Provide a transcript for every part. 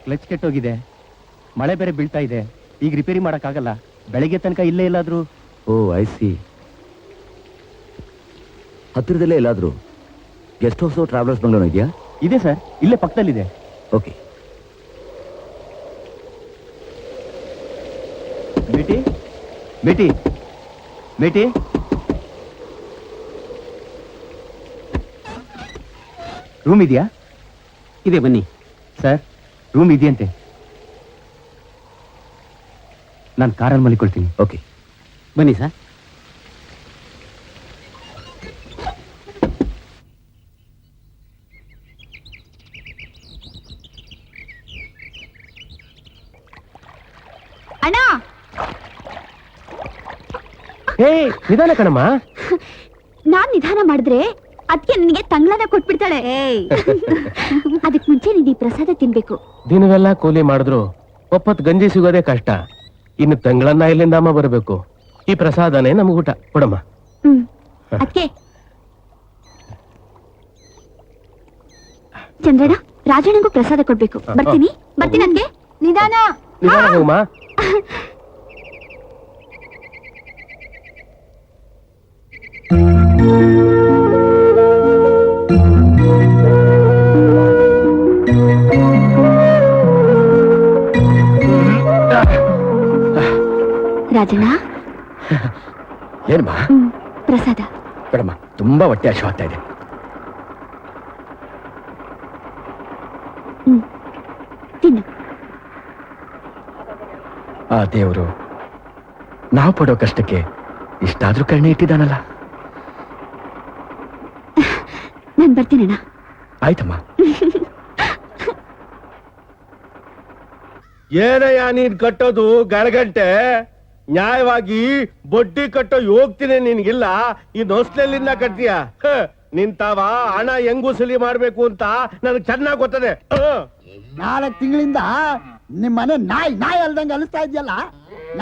Clutch ಕೆಟ್ಟೋಗಿದೆ, ಮಳೆ ಬೇರೆ ಬೀಳ್ತಾ ಇದೆ, ಈಗ ರಿಪೇರಿ ಮಾಡಕ್ಕಾಗಲ್ಲ. ಬೆಳಗ್ಗೆ ತನಕ ಇಲ್ಲೇ ಎಲ್ಲಾದ್ರೂ. ಓ ಐ ಸಿ. ಹತ್ತಿರದಲ್ಲೇ ಎಲ್ಲಾದ್ರೂ ಗೆಸ್ಟ್ ಹೌಸ್ ಟ್ರಾವೆಲರ್ಸ್ ಬಂಗ್ಲೋನ ಇದೆಯಾ? ಇದೆ ಸರ್, ಇಲ್ಲೇ ಪಕ್ಕದಲ್ಲಿದೆ. ಓಕೆ. ಬೇಟಿ ಬೇಟಿ ಬೇಟಿ, ರೂಮ್ ಇದೆಯಾ? ಇದೆ, ಬನ್ನಿ. ಸರ್, ರೂಮ್ ಇದೆಯಂತೆ. ನಾನು ಕಾರಲ್ಲಿ ಮಲಿಕೊಳ್ತೀನಿ. ಓಕೆ, ಬನ್ನಿ ಸರ್. ಅಣ್ಣ, ಹೇ ನಿಧಾನ ಕಣಮ್ಮ. ನಾನ್ ನಿಧಾನ ಮಾಡಿದ್ರೆ ಅದಕ್ಕೆ ನನಗೆ ತಂಗ್ಳನ ಕೊಟ್ಬಿಡ್ತಾಳೆ. ಅದಕ್ ಮುಂಚೆ ನೀನ್ ಈ ಪ್ರಸಾದ ತಿನ್ಬೇಕು. ದಿನವೆಲ್ಲ ಕೂಲಿ ಮಾಡಿದ್ರು ಒಪ್ಪತ್ತು ಗಂಜಿ ಸಿಗೋದೇ ಕಷ್ಟ, ಇನ್ನು ತಂಗಳನ್ನ ಇಲ್ಲಿಂದ ಅಮ್ಮ ಬರಬೇಕು. ಈ ಪ್ರಸಾದನೇ ನಮಗೂಟ ಕೊಡಮ್ಮ. ಅದಕ್ಕೆ ಚಂದ್ರಣ್ಣ, ರಾಜಣ್ಣಗೂ ಪ್ರಸಾದ ಕೊಡ್ಬೇಕು. ಬರ್ತೀನಿ ಬರ್ತೀನಿ. ಅದಕ್ಕೆ ನಿಧಾನ ನಿಧಾನ ಹೋಗಮ್ಮ. ರಾಜಣ್ಣ, ಏನಮ್ಮ? ಪ್ರಸಾದ ಬೇಡಮ್ಮ, ತುಂಬಾ ಹೊಟ್ಟೆ ಹಸಿವಾಗ್ತಾ ಇದೆ. ತಿನ್ನು. ಆ ದೇವರು ನಾವು ಪಡೋ ಕಷ್ಟಕ್ಕೆ ಇಷ್ಟಾದ್ರೂ ಕರುಣೆ ಇಟ್ಟಿದ್ದಾನಲ್ಲ. ನಾನು ಬರ್ತೀನಣ್ಣ. ಆಯ್ತಮ್ಮ. ಏನಯ್ಯ ನೀನ್ ಕಟ್ಟೋದು ಗಳಗಂಟೆ? ನ್ಯಾಯವಾಗಿ ಬಡ್ಡಿ ಕಟ್ಟೋ ಹೋಗ್ತೀನಿ ನಿನ್ಗಿಲ್ಲ, ಈ ನೊಸ್ಲೆಲ್ಲಿಂದ ಕಟ್ತೀಯ? ನಿಂತಾವ ಹಣ ಹೆಂಗ್ ವಸೂಲಿ ಮಾಡ್ಬೇಕು ಅಂತ ನನಗೆ ಚೆನ್ನಾಗ್ ಗೊತ್ತದೆ. 4 ತಿಂಗಳಿಂದ ನಿಮ್ ಮನೆ ನಾಯಿ ನಾಯಿ ಅಲ್ದಂಗೆ ಅನಿಸ್ತಾ ಇದೆಯಲ್ಲ.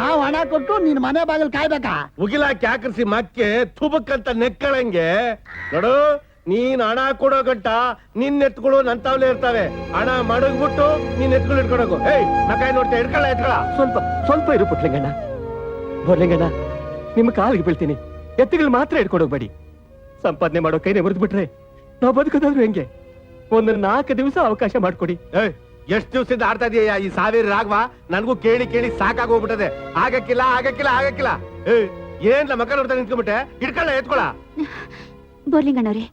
ನಾವು ಹಣ ಕೊಟ್ಟು ನಿನ್ ಮನೆ ಬಾಗಿಲು ಕಾಯ್ಬೇಕಾ? ಉಗಿಲ ಕ್ಯಾಕರ್ಸಿ ಮಕ್ಕೆ ತುಬಕ್ಕಂತ ನೆಕ್ಕಳಂಗೆ ನೋಡು. ನೀನ್ ಹಣ ಕೊಡೋ ಗಂಟ ನಿನ್ ಎತ್ಗಳು ನಂತಾವ್ಲೆ ಇರ್ತಾವೆ. ಹಣ ಮಡಗ್ಬಿಟ್ಟು ನೀನ್ ಎತ್ಗಳು ಇಟ್ಕೊಡೋಗು. ಏಯ್ ಮಕಾಯಿ ನೋಡ್ತಾ ಇಟ್ಕೊಳ್ಳ ಎತ್ಕೊಳ. ಸ್ವಲ್ಪ ಇರು ಪುಟ್ಲಿಂಗಣ್ಣ. ಬೋರ್ಲಿಂಗಣ್ಣ, ನಿಮ್ಮ ಕಾಲಿಗೆ ಬೀಳ್ತೀನಿ. ಎತ್ತುಗಳು ಮಾತ್ರ ಇಟ್ಕೊಂಡೋಗ್ಬೇಡಿ. ಸಂಪಾದನೆ ಮಾಡೋ ಕೈನೇ ಮುರಿದು ಬಿಟ್ರೆ ನಾವು ಬದುಕೋದಾದ್ರು ಹೆಂಗೆ? ಒಂದು 4 ದಿವಸ ಅವಕಾಶ ಮಾಡ್ಕೊಡಿ. ಎಷ್ಟ್ ದಿವಸದಿಂದ ಆಡ್ತಾ ಇದೀಯ ಈ ಸಾವಿರ ರಾಘವ? ನನ್ಗೂ ಕೇಳಿ ಕೇಳಿ ಸಾಕಾಗೋಗ್ಬಿಟ್ಟದೆ. ಆಗಕ್ಕಿಲ್ಲ ಆಗಕ್ಕಿಲ್ಲ ಆಗಕ್ಕಿಲ್ಲ. ಏನ್ ಮಕ್ಕ ನೋಡ್ತಾ ನಿಂತ್ಕೊಂಡ್ಬಿಟ್ಟೆ? ಇಟ್ಕೊಳ್ಳ ಎತ್ಕೊಳ. ಬೋರ್ಲಿಂಗಣ್ಣವ್ರೆ,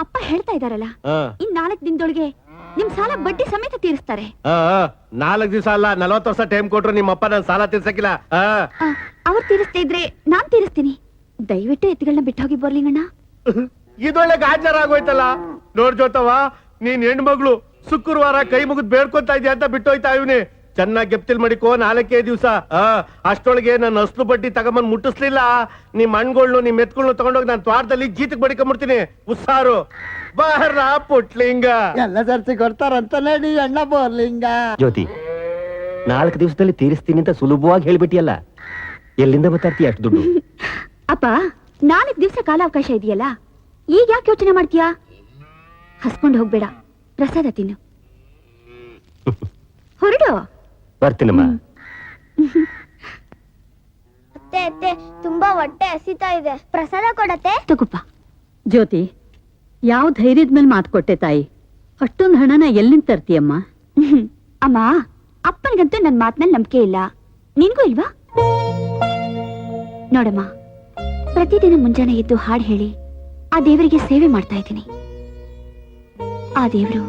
ಅಪ್ಪ ಹೇಳ್ತಾ ಇದಾರಲ್ಲ, ಇನ್ 4 ದಿನದೊಳಗೆ ನಿಮ್ ಸಾಲ ಬಡ್ಡಿ ಸಮೇತ ತೀರಿಸ್ತಾರೆ. 4 ದಿವಸ ಅಲ್ಲ, 40 ವರ್ಷ ಟೈಮ್ ಕೊಟ್ರು ನಿಮ್ಮಪ್ಪ ನನ್ ಸಾಲ ತೀರ್ಸಕ್ಕಿಲ್ಲ. ಅವ್ರು ತೀರಿಸ್ತಾ ಇದ್ರೆ ನಾನ್ ತೀರಿಸ್ತೀನಿ. ದಯವಿಟ್ಟು ಎತ್ತುಗಳನ್ನ ಬಿಟ್ಟೋಗಿ ಬೋರ್ಲಿಂಗಣ್ಣ. ಇದೊಳ್ಳೆ ಗಾಜಾರ ಆಗೋಯ್ತಲ್ಲ. ನೋಡ್ ಜೋತವ, ನೀನ್ ಹೆಣ್ಮಗಳು ಶುಕ್ರವಾರ ಕೈ ಮುಗಿದ್ ಬೇಡ್ಕೊಂತ ಇದೆಯಾ ಅಂತ ಬಿಟ್ಟೋಯ್ತಾ ಇವ್ನಿ. ಚೆನ್ನಾಗಿ ಗೆಪ್ತಿಲ್ ಮಾಡಿಕೋ. 4 ದಿವಸ ಅಷ್ಟೊಳಗೆ ನನ್ನ ಅಸ್ಲು ಬಡ್ಡಿ ತಗೊಂಬಂದ್ ಮುಟ್ಟಿಸ್ಲಿಲ್ಲ, ನಿಮ್ ಹಣ್ಗಳ್ನು ನಿಮ್ ಎತ್ಗಳ್ನು ತಗೊಂಡೋಗಿ ನಾನು ತ್ವಾಟದಲ್ಲಿ ಜೀತಕ್ ಬಡಿಕೊಂಡ್ಬಿಡ್ತೀನಿ. ಉಸ್ಸಾರು ಬಾರ ಪುಟ್ಲಿಂಗ. ಎಲ್ಲ ಸರ್ತಿ ಕೊಡ್ತಾರಂತ ನಡಿ ಅಣ್ಣ ಬೋರ್ಲಿಂಗ. ಜ್ಯೋತಿ, 4 ದಿವಸದಲ್ಲಿ ತೀರಿಸ್ತೀನಿ ಅಂತ ಸುಲಭವಾಗಿ ಹೇಳ್ಬಿಟ್ಟಿಯಲ್ಲ, ಎಲ್ಲಿಂದ ಬರ್ತಾರ್ತೀಯ ಅಷ್ಟು ದುಡ್ಡು? ಅಪ್ಪ, 4 ದಿವಸ ಕಾಲಾವಕಾಶ ಇದೆಯಲ್ಲ, ಈಗ ಯಾಕೆ ಯೋಚನೆ ಮಾಡ್ತೀಯಾ? ಹಸ್ಕೊಂಡು ಹೋಗ್ಬೇಡ, ಪ್ರಸಾದ ತಿನ್ನು. ಹೊರಡು. ಬರ್ತೀನಮ್ಮ. ಅತ್ತೆ ತುಂಬಾ ಹೊಟ್ಟೆ ಹಸಿತಾ ಇದೆ, ಪ್ರಸಾದ ಕೊಡತ್ತೆ? ತಗೋಪ್ಪ. ಜ್ಯೋತಿ, ಯಾವ ಧೈರ್ಯದ ಮೇಲೆ ಮಾತು ಕೊಟ್ಟೆ ತಾಯಿ? ಅಷ್ಟೊಂದು ಹಣನ ಎಲ್ಲಿಂದ ತರ್ತೀಯಮ್ಮ? ಅಮ್ಮ, ಅಪ್ಪನಿಗಂತೂ ನನ್ ಮಾತ್ನಲ್ಲಿ ನಂಬಿಕೆ ಇಲ್ಲ, ನಿನ್ಗೂ ಇಲ್ವಾ? ನೋಡಮ್ಮ, ಪ್ರತಿದಿನ ಮುಂಜಾನೆ ಎದ್ದು ಹಾಡು ಹೇಳಿ ಆ ದೇವರಿಗೆ ಸೇವೆ ಮಾಡ್ತಾ ಇದ್ದೀನಿ. ಆ ದೇವರು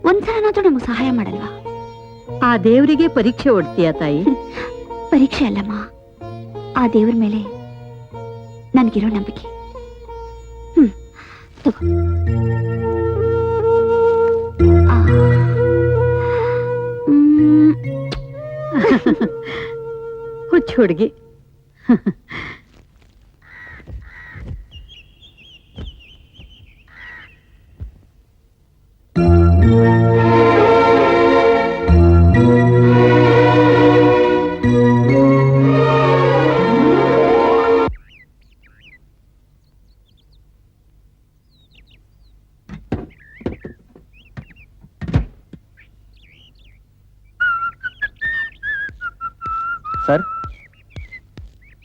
ಒಂದ್ಸಲನಾದ್ರೂ ನಮಗ್ ಸಹಾಯ ಮಾಡಲ್ವಾ? ಆ ದೇವರಿಗೆ ಪರೀಕ್ಷೆ ಓಡ್ತೀಯ ತಾಯಿ? ಪರೀಕ್ಷೆ ಅಲ್ಲಮ್ಮ, ಆ ದೇವ್ರ ಮೇಲೆ ನನ್ಗಿರೋ ನಂಬಿಕೆ. ತಗೋ. ಹುಚ್ಚು ಹುಡುಗಿ.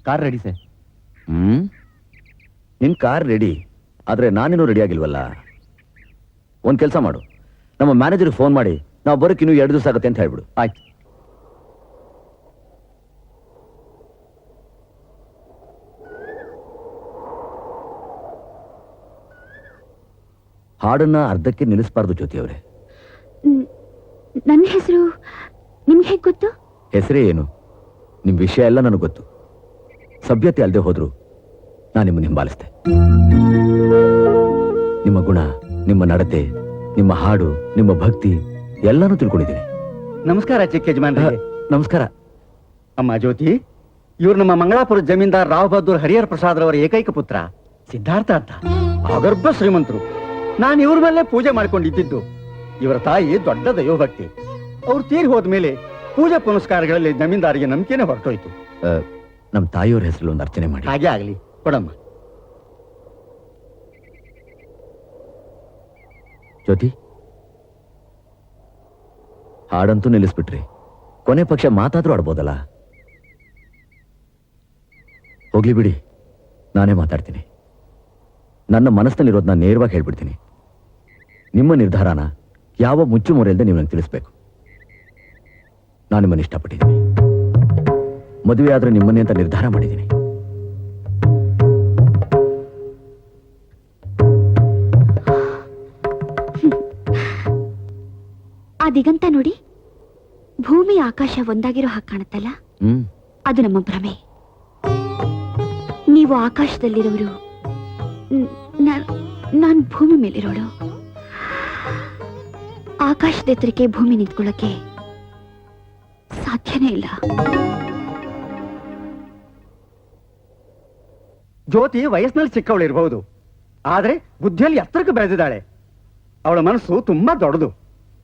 Car ready sir. ನಿನ್ ಕಾರ್ ರೆಡಿ, ಆದ್ರೆ ನಾನೇನು ರೆಡಿ ಆಗಿಲ್ವಲ್ಲ. ಒಂದ್ ಕೆಲಸ ಮಾಡು, ನಮ್ಮ ಮ್ಯಾನೇಜರ್ಗೆ ಫೋನ್ ಮಾಡಿ ನಾವು ಬರೋಕೆ ಇನ್ನೂ 2 ದಿವಸ ಆಗುತ್ತೆ ಅಂತ ಹೇಳ್ಬಿಡು. ಆಯ್ತು. ಹಾಡನ್ನ ಅರ್ಧಕ್ಕೆ ನಿಲ್ಲಿಸಬಾರ್ದು ಜ್ಯೋತಿ ಅವರೇ. ನನ್ನ ಹೆಸರು ನಿಮ್ಗೆ ಹೇಗೆ ಗೊತ್ತು? ಹೆಸರೇ ಏನು, ನಿಮ್ ವಿಷಯ ಎಲ್ಲ ನನಗೆ ಗೊತ್ತು. ಸಭ್ಯತೆ ಅಲ್ಲದೆ ಹೋದ್ರು ನಾನು ನಿಮ್ಮನ್ನು ಹಿಂಬಾಲಿಸ್ತೆ. ನಿಮ್ಮ ಗುಣ, ನಿಮ್ಮ ನಡತೆ, ನಿಮ್ಮ ಹಾಡು, ನಿಮ್ಮ ಭಕ್ತಿ ಎಲ್ಲಾನು ತಿಳ್ಕೊಂಡಿದ್ದೀನಿ. ನಮಸ್ಕಾರ ಚಿಕ್ಕ ಯಜಮಾನ್ರಿಗೆ. ನಮಸ್ಕಾರ. ಅಮ್ಮ ಜ್ಯೋತಿ, ಇವ್ರು ನಮ್ಮ ಮಂಗಳಾಪುರ ಜಮೀನ್ದಾರ್ ರಾವ್ ಬಹದ್ದೂರ್ ಹರಿಹರ ಪ್ರಸಾದ್ ರವರ ಏಕೈಕ ಪುತ್ರ ಸಿದ್ಧಾರ್ಥ ಅಂತ. ಅಗರ್ಭ ಶ್ರೀಮಂತರು. ನಾನು ಇವ್ರ ಮೇಲೆ ಪೂಜೆ ಮಾಡ್ಕೊಂಡಿದ್ದು. ಇವರ ತಾಯಿ ದೊಡ್ಡ ದೈವಭಕ್ತಿ. ಅವ್ರು ತೀರಿ ಹೋದ್ಮೇಲೆ ಪೂಜೆ ಪುನಸ್ಕಾರಗಳಲ್ಲಿ ಜಮೀನ್ದಾರಿಗೆ ನಂಬಿಕೆನೆ ಹೊರಟೋಯ್ತು. ನಮ್ಮ ತಾಯಿಯವ್ರ ಹೆಸರಲ್ಲಿ ಒಂದು ಅರ್ಚನೆ ಮಾಡಿ. ಹಾಗೆ ಆಗಲಿ, ಕೊಡಮ್ಮ. ಜ್ಯೋತಿ, ಹಾಡಂತೂ ನಿಲ್ಲಿಸ್ಬಿಟ್ರಿ, ಕೊನೆ ಪಕ್ಷ ಮಾತಾದ್ರೂ ಆಡ್ಬೋದಲ್ಲ. ಹೋಗ್ಲಿ ಬಿಡಿ, ನಾನೇ ಮಾತಾಡ್ತೀನಿ. ನನ್ನ ಮನಸ್ಸಿನಲ್ಲಿರೋದು ನಾನು ನೇರವಾಗಿ ಹೇಳ್ಬಿಡ್ತೀನಿ. ನಿಮ್ಮ ನಿರ್ಧಾರನ ಯಾವ ಮುಚ್ಚು ಮೊರೆಯಲ್ಲದೆ ನೀವು ನಂಗೆ ತಿಳಿಸ್ಬೇಕು. ನಾನು ನಿಮ್ಮನ್ನು ಇಷ್ಟಪಟ್ಟಿದ್ದೀನಿ, ಮದುವೆ ಆದ್ರೆ ನಿಮ್ಮನ್ನೇ ಅಂತ ನಿರ್ಧಾರ ಮಾಡಿದ್ದೀನಿ. ಆ ದಿಗಂತ ನೋಡಿ, ಭೂಮಿ ಆಕಾಶ ಒಂದಾಗಿರೋ ಹಾಗೆ ಕಾಣುತ್ತಲ್ಲ, ಅದು ನಮ್ಮ ಭ್ರಮೆ. ನೀವು ಆಕಾಶದಲ್ಲಿರೋರು, ನಾನು ಭೂಮಿ ಮೇಲಿರೋಳು. ಆಕಾಶದ ಎತ್ತರಕ್ಕೆ ಭೂಮಿ ನಿಂತ್ಕೊಳ್ಳಕ್ಕೆ ಸಾಧ್ಯನೇ ಇಲ್ಲ. ಜ್ಯೋತಿ ವಯಸ್ಸಿನಲ್ಲಿ ಚಿಕ್ಕವಳು ಇರಬಹುದು, ಆದ್ರೆ ಬುದ್ಧಿಯಲ್ಲಿ ಎತ್ತರಕ್ಕೆ ಬೆಳೆದಿದ್ದಾಳೆ. ಅವಳ ಮನಸ್ಸು ತುಂಬಾ ದೊಡ್ಡದು.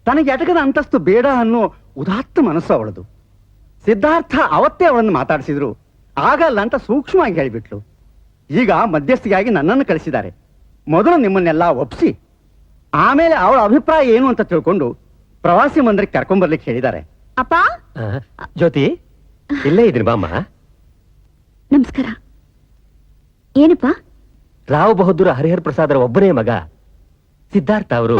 ತನಗೆ ಎಟಕದ ಅಂತಸ್ತು ಬೇಡ ಅನ್ನೋ ಉದಾತ್ತ ಮನಸ್ಸು ಅವಳದು. ಸಿದ್ಧಾರ್ಥ ಅವತ್ತೇ ಅವಳನ್ನು ಮಾತಾಡಿಸಿದ್ರು, ಆಗಲ್ಲ ಅಂತ ಸೂಕ್ಷ್ಮವಾಗಿ ಹೇಳಿಬಿಟ್ಲು. ಈಗ ಮಧ್ಯಸ್ಥಿಗಾಗಿ ನನ್ನನ್ನು ಕಳಿಸಿದ್ದಾರೆ. ಮೊದಲು ನಿಮ್ಮನ್ನೆಲ್ಲ ಒಪ್ಪಿಸಿ ಆಮೇಲೆ ಅವಳ ಅಭಿಪ್ರಾಯ ಏನು ಅಂತ ತಿಳ್ಕೊಂಡು ಪ್ರವಾಸಿ ಮಂದಿರಕ್ಕೆ ಕರ್ಕೊಂಡ್ಬರ್ಲಿಕ್ಕೆ ಹೇಳಿದ್ದಾರೆ. ಅಪ್ಪ, ಜ್ಯೋತಿ, ಇಲ್ಲೇ ಇದ್ರಿ ಬಾಮ್ಮ. ನಮಸ್ಕಾರ. ಏನಪ್ಪ? ರಾವ್ ಬಹದ್ದೂರ್ ಹರಿಹರ ಪ್ರಸಾದರ ಒಬ್ಬನೇ ಮಗ ಸಿದ್ಧಾರ್ಥ ಅವರು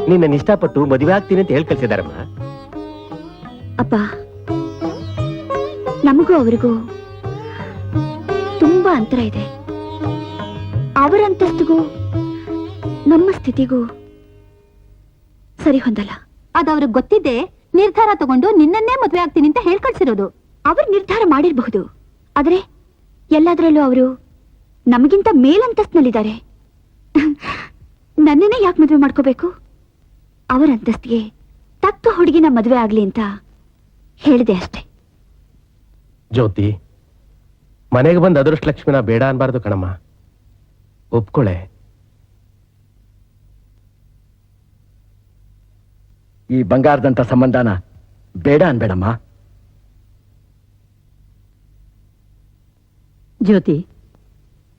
ನಿನ್ನ ಇಷ್ಟಪಟ್ಟು ಮದುವೆ ಆಗ್ತೀನಿ ಅಂತ ಹೇಳಿ ಕಳ್ಸಿದಾರಮ್ಮ. ಅಪ್ಪ, ನಮಗೂ ಅವರಿಗೂ ತುಂಬಾ ಅಂತರ ಇದೆ. ಅವರ ಅಂತಸ್ತಿಗೂ ನಮ್ಮ ಸ್ಥಿತಿಗೂ ಸರಿ ಹೊಂದಲ್ಲ. ಅದವ್ರಿಗೆ ಗೊತ್ತಿದ್ದೆ ನಿರ್ಧಾರ ತಗೊಂಡು ನಿನ್ನನ್ನೇ ಮದುವೆ ಆಗ್ತೀನಿ ಅಂತ ಹೇಳ್ಕಳ್ಸಿರೋದು. ಅವರು ನಿರ್ಧಾರ ಮಾಡಿರಬಹುದು, ಆದ್ರೆ ಎಲ್ಲದರಲ್ಲೂ ಅವರು ನಮಗಿಂತ ಮೇಲಂತಸ್ತಿನಲ್ಲಿದ್ದಾರೆ. ನನ್ನನ್ನೇ ಯಾಕೆ ಮದುವೆ ಮಾಡ್ಕೋಬೇಕು? ಅವರ ಅಂತಸ್ತಿಗೆ ತಕ್ಕ ಹುಡುಗಿನ ಮದುವೆ ಆಗ್ಲಿ ಅಂತ ಹೇಳಿದೆ ಅಷ್ಟೇ. ಜ್ಯೋತಿ, ಮನೆಗೆ ಬಂದ ಅದೃಷ್ಟ ಲಕ್ಷ್ಮಿನ ಬೇಡ ಅನ್ಬಾರ್ದು ಕಣಮ್ಮ. ಒಪ್ಕೊಳೆ. ಈ ಬಂಗಾರದಂತ ಸಂಬಂಧನ ಬೇಡ ಅನ್ಬೇಡಮ್ಮ. ಜ್ಯೋತಿ,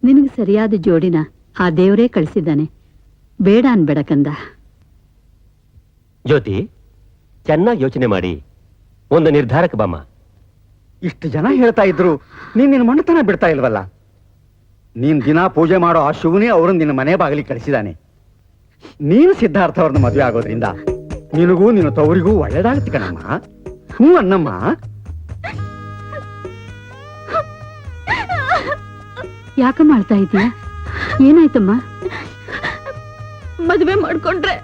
ನಿನಗೆ ಸರಿಯಾದ ಜೋಡಿನ ಆ ದೇವರೇ ಕಳಿಸಿದ್ದಾನೆ. ಬೇಡ ಅನ್ಬೇಡ ಕಂದ. ಜ್ಯೋತಿ, ಚೆನ್ನಾಗಿ ಯೋಚನೆ ಮಾಡಿ ಒಂದು ನಿರ್ಧಾರಕ್ಕೆ ಬಾಮ್ಮ. ಇಷ್ಟು ಜನ ಹೇಳ್ತಾ ಇದ್ರು ನೀನ್ ನಿನ್ನ ಮಣ್ಣತನ ಬಿಡ್ತಾ ಇಲ್ವಲ್ಲ. ನೀನ್ ದಿನ ಪೂಜೆ ಮಾಡೋ ಆ ಶಿವನೇ ಅವ್ರನ್ನ ನಿನ್ನ ಮನೆ ಬಾಗಿಲಿಗೆ ಕಳಿಸಿದಾನೆ. ನೀನು ಸಿದ್ಧಾರ್ಥ ಅವ್ರನ್ನ ಮದುವೆ ಆಗೋದ್ರಿಂದ ನಿನಗೂ ನಿನ್ನ ತವರಿಗೂ ಒಳ್ಳೇದಾಗುತ್ತೆ ಕಣಮ್ಮ. ಹ್ಞೂ ಅನ್ನಮ್ಮ. ಯಾಕ ಮಾಡ್ತಾ ಇದೀಯ? ಏನಾಯ್ತಮ್ಮ? ಮದುವೆ ಮಾಡ್ಕೊಂಡ್ರೆ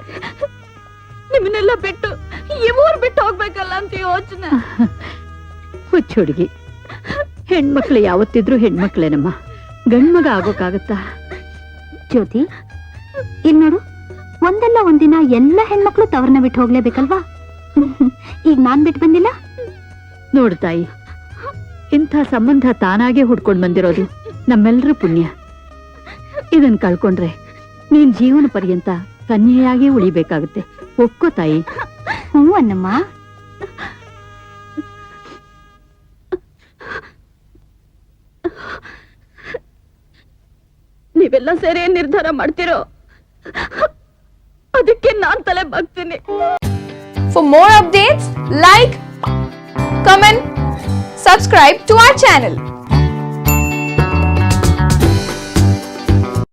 ನಿಮ್ಮನ್ನೆಲ್ಲ ಬಿಟ್ಟು ಈ ಊರ್ ಬಿಟ್ಟು ಹೋಗ್ಬೇಕಲ್ಲ ಅಂತ ಯೋಚನೆ. ಹುಚ್ಚ ಹುಡುಗಿ, ಹೆಣ್ಮಕ್ಳು ಯಾವತ್ತಿದ್ರು ಹೆಣ್ಮಕ್ಳೇನಮ್ಮ, ಗಂಡ್ಮಗ ಆಗೋಕ್ಕಾಗತ್ತಾ? ಜ್ಯೋತಿ, ಇಲ್ಲಿ ನೋಡು, ಒಂದಲ್ಲ ಒಂದಿನ ಎಲ್ಲ ಹೆಣ್ಮಕ್ಳು ತವರನ್ನ ಬಿಟ್ಟು ಹೋಗ್ಲೇಬೇಕಲ್ವಾ? ಈಗ ನಾನ್ ಬಿಟ್ಟು ಬಂದಿಲ್ಲ. ನೋಡು ತಾಯಿ, ಇಂಥ ಸಂಬಂಧ ತಾನಾಗೆ ಹುಡ್ಕೊಂಡ್ ಬಂದಿರೋದು ನಮ್ಮೆಲ್ಲರ ಪುಣ್ಯ. ಇದನ್ ಕಳ್ಕೊಂಡ್ರೆ ನೀನ್ ಜೀವನ ಪರ್ಯಂತ ಕನ್ಯೆಯಾಗಿ ಉಳಿಬೇಕಾಗುತ್ತೆ. ಒಪ್ಕೋ ತಾಯಿ. ಹ್ಞೂ ಅನ್ನಮ್ಮ. ನೀವೆಲ್ಲ ಸೇರಿ ಏನ್ ನಿರ್ಧಾರ ಮಾಡ್ತಿರೋ ಅದಕ್ಕೆ ನಾನ್ ತಲೆ ಬಾಗ್ತೀನಿ. For more updates, like, comment, subscribe to our channel.